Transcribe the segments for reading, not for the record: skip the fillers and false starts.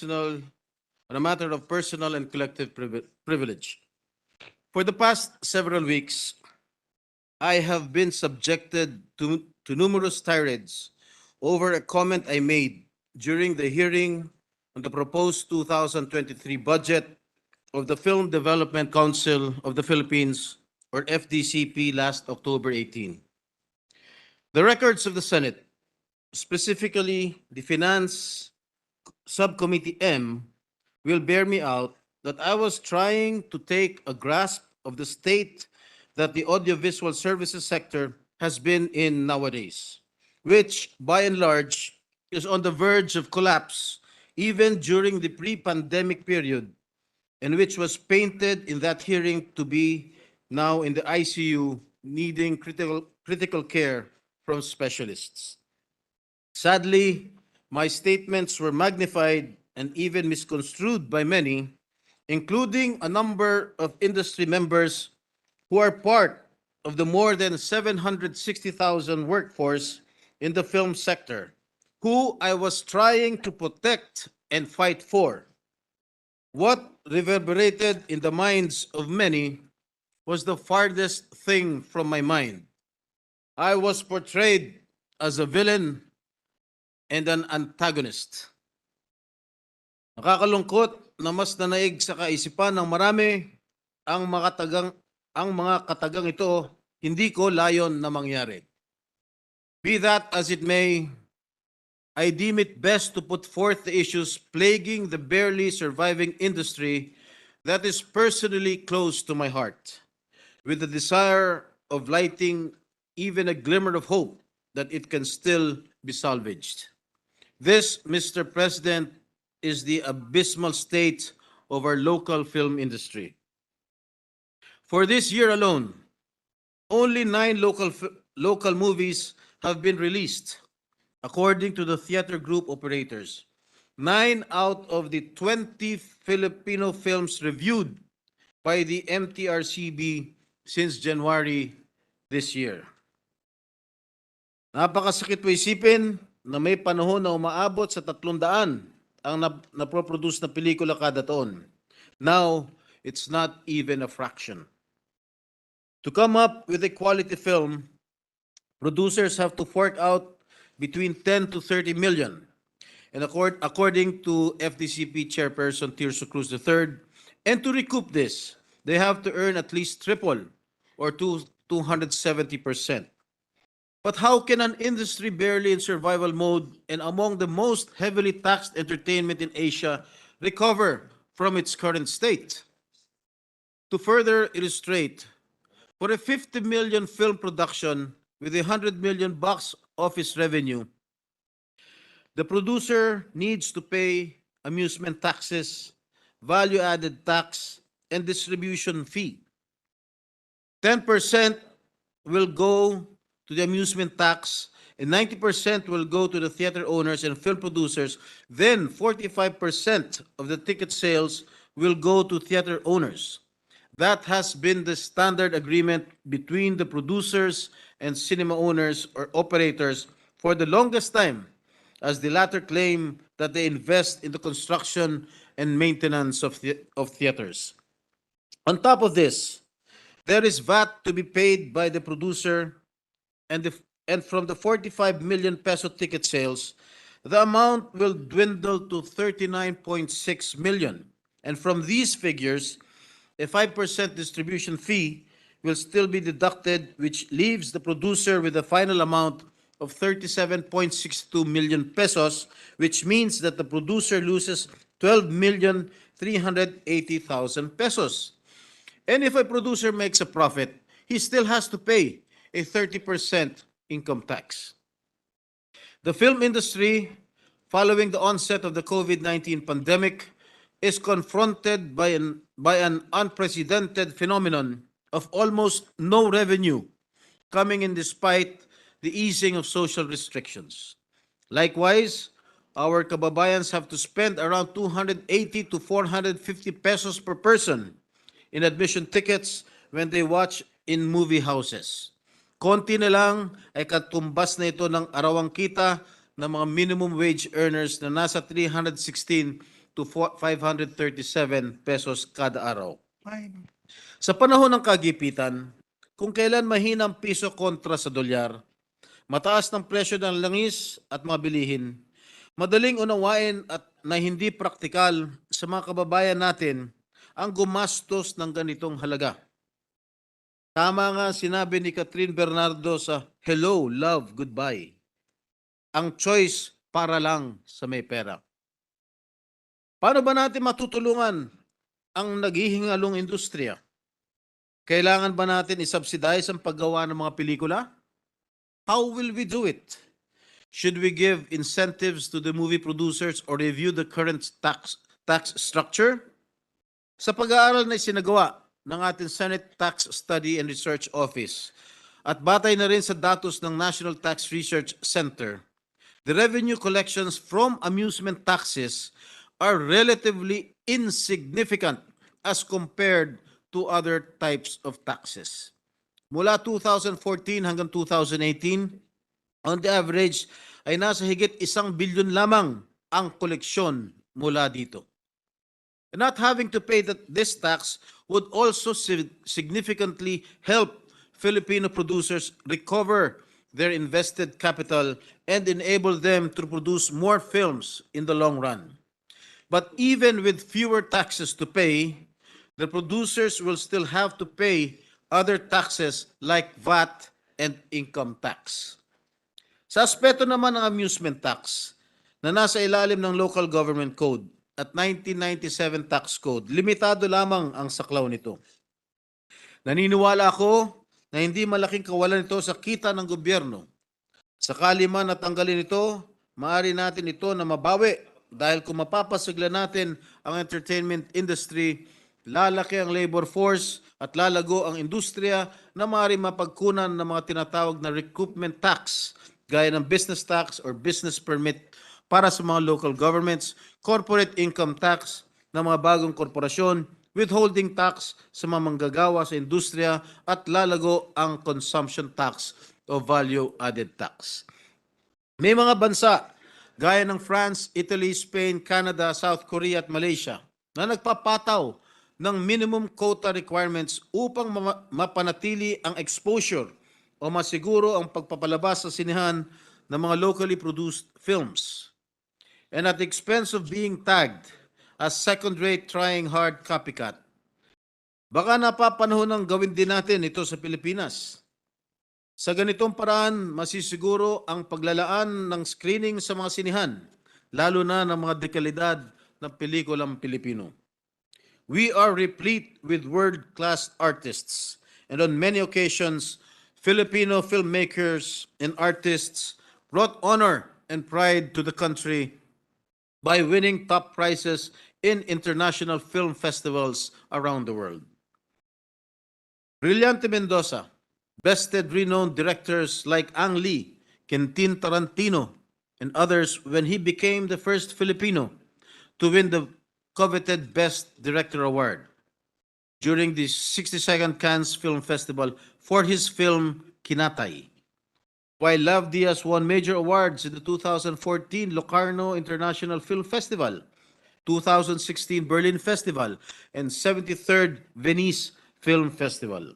on a matter of personal and collective privilege. For the past several weeks, I have been subjected to numerous tirades over a comment I made during the hearing on the proposed 2023 budget of the Film Development Council of the Philippines, or FDCP, last October 18. The records of the Senate, specifically the Finance Subcommittee M, will bear me out that I was trying to take a grasp of the state that the audiovisual services sector has been in nowadays, which by and large is on the verge of collapse even during the pre-pandemic period, and which was painted in that hearing to be now in the ICU needing critical care from specialists. Sadly, my statements were magnified and even misconstrued by many, including a number of industry members who are part of the more than 760,000 workforce in the film sector, who I was trying to protect and fight for. What reverberated in the minds of many was the farthest thing from my mind. I was portrayed as a villain and an antagonist. Nakakalungkot na mas nanaig sa kaisipan ng marami ang mga katagang ito, hindi ko layon na mangyari. Be that as it may, I deem it best to put forth the issues plaguing the barely surviving industry that is personally close to my heart, with the desire of lighting even a glimmer of hope that it can still be salvaged. This, Mr. President, is the abysmal state of our local film industry. For this year alone, only 9 local movies have been released, according to the theater group operators. 9 out of the 20 Filipino films reviewed by the MTRCB since January this year. Napakasakit po isipin na may panahon na umaabot sa 300 ang naproproduce na pelikula kada taon. Now, it's not even a fraction. To come up with a quality film, producers have to fork out between 10 to 30 million. And according to FDCP Chairperson Tirso Cruz III, and to recoup this, they have to earn at least triple or 270%. But how can an industry barely in survival mode and among the most heavily taxed entertainment in Asia recover from its current state? To further illustrate, for a 50 million film production with a 100 million box office revenue, the producer needs to pay amusement taxes, value-added tax, and distribution fee. 10% will go to the amusement tax, and 90% will go to the theater owners and film producers. Then 45% of the ticket sales will go to theater owners. That has been the standard agreement between the producers and cinema owners or operators for the longest time, as the latter claim that they invest in the construction and maintenance of theaters. On top of this, there is VAT to be paid by the producer, and from the 45 million peso ticket sales, the amount will dwindle to 39.6 million. And from these figures, a 5% distribution fee will still be deducted, which leaves the producer with a final amount of 37.62 million pesos, which means that the producer loses 12,380,000 pesos. And if a producer makes a profit, he still has to pay a 30% income tax. The film industry, following the onset of the COVID-19 pandemic, is confronted by an unprecedented phenomenon of almost no revenue coming in despite the easing of social restrictions. Likewise, our kababayans have to spend around 280 to 450 pesos per person in admission tickets when they watch in movie houses. Konti na lang ay katumbas na ito ng arawang kita ng mga minimum wage earners na nasa 316 to 537 pesos kada araw. Sa panahon ng kagipitan, kung kailan mahina ang piso kontra sa dolyar, mataas ng presyo ng langis at mga bilihin, madaling unawain at na hindi praktikal sa mga kababayan natin ang gumastos ng ganitong halaga. Tama nga sinabi ni Catherine Bernardo sa Hello, Love, Goodbye. Ang choice para lang sa may pera. Paano ba natin matutulungan ang naghihingalong industriya? Kailangan ba natin isubsidize ang paggawa ng mga pelikula? How will we do it? Should we give incentives to the movie producers or review the current tax structure? Sa pag-aaral na isinagawa ng ating Senate Tax Study and Research Office at batay na rin sa datos ng National Tax Research Center, the revenue collections from amusement taxes are relatively insignificant as compared to other types of taxes. Mula 2014 hanggang 2018, on the average ay nasa higit 1 bilyon lamang ang koleksyon mula dito. Not having to pay this tax would also significantly help Filipino producers recover their invested capital and enable them to produce more films in the long run. But even with fewer taxes to pay, the producers will still have to pay other taxes like VAT and income tax. Sa aspeto naman ng amusement tax na nasa ilalim ng Local Government Code at 1997 Tax Code, limitado lamang ang saklaw nito. Naniniwala ako na hindi malaking kawalan ito sa kita ng gobyerno. Sakali man natanggalin ito, maaari natin ito na mabawi dahil kung mapapasigla natin ang entertainment industry, lalaki ang labor force at lalago ang industriya na maaari mapagkunan ng mga tinatawag na recoupment tax gaya ng business tax or business permit para sa mga local governments, corporate income tax ng mga bagong korporasyon, withholding tax sa mga manggagawa sa industriya at lalago ang consumption tax o value-added tax. May mga bansa gaya ng France, Italy, Spain, Canada, South Korea at Malaysia na nagpapataw ng minimum quota requirements upang mapanatili ang exposure o masiguro ang pagpapalabas sa sinehan ng mga locally produced films. And at the expense of being tagged as second-rate trying hard copycat. Baka napapanahon ng gawin din natin ito sa Pilipinas. Sa ganitong paraan, masisiguro ang paglalaan ng screening sa mga sinihan, lalo na ng mga dekalidad ng pelikulang Pilipino. We are replete with world-class artists, and on many occasions, Filipino filmmakers and artists brought honor and pride to the country by winning top prizes in international film festivals around the world. Brillante Mendoza bested renowned directors like Ang Lee, Quentin Tarantino, and others when he became the first Filipino to win the coveted Best Director Award during the 62nd Cannes Film Festival for his film Kinatay. While Lav Diaz won major awards in the 2014 Locarno International Film Festival, 2016 Berlin Festival, and 73rd Venice Film Festival.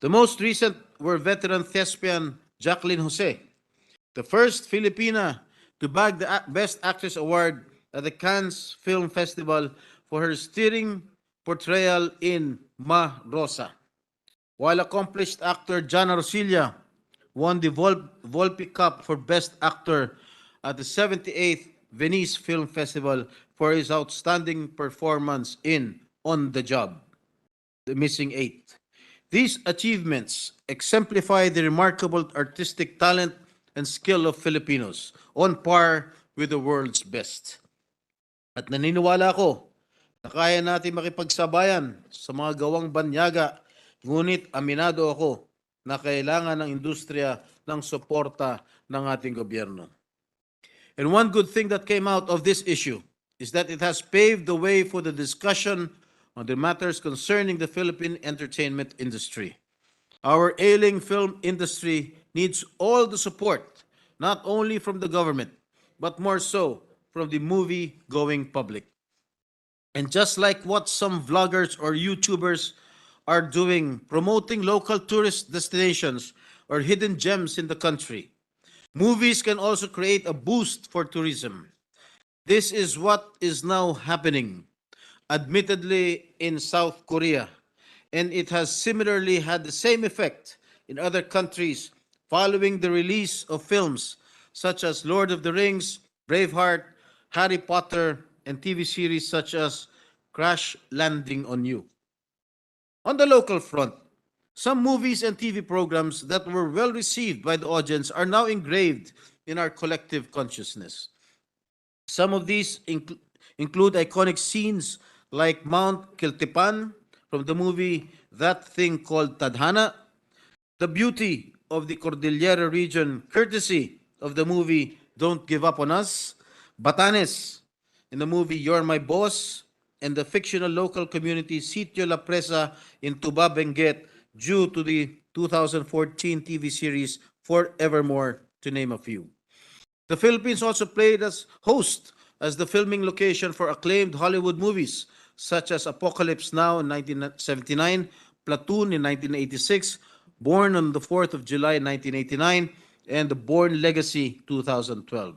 The most recent were veteran thespian Jacqueline Jose, the first Filipina to bag the Best Actress Award at the Cannes Film Festival for her stirring portrayal in Ma Rosa. While accomplished actor John Arcilla won the Volpi Cup for Best Actor at the 78th Venice Film Festival for his outstanding performance in On the Job, The Missing Eight. These achievements exemplify the remarkable artistic talent and skill of Filipinos, on par with the world's best. At naniniwala ako na kaya natin makipagsabayan sa mga gawang banyaga, ngunit aminado ako na kailangan ng industriya ng suporta ng ating gobyerno. And one good thing that came out of this issue is that it has paved the way for the discussion on the matters concerning the Philippine entertainment industry. Our ailing film industry needs all the support, not only from the government, but more so from the movie-going public. And just like what some vloggers or YouTubers are doing, promoting local tourist destinations or hidden gems in the country, movies can also create a boost for tourism. This is what is now happening, admittedly in South Korea, and it has similarly had the same effect in other countries following the release of films such as Lord of the Rings, Braveheart, Harry Potter, and TV series such as Crash Landing on You. On the local front, some movies and TV programs that were well received by the audience are now engraved in our collective consciousness. Some of these include iconic scenes like Mount Kiltipan from the movie That Thing Called Tadhana, the beauty of the Cordillera region courtesy of the movie Don't Give Up on Us, Batanes in the movie You're My Boss, and the fictional local community Sitio La Presa in Tuba Benguet due to the 2014 TV series Forevermore, to name a few. The Philippines also played as host as the filming location for acclaimed Hollywood movies such as Apocalypse Now in 1979, Platoon in 1986, Born on the 4th of July 1989, and The Born Legacy 2012.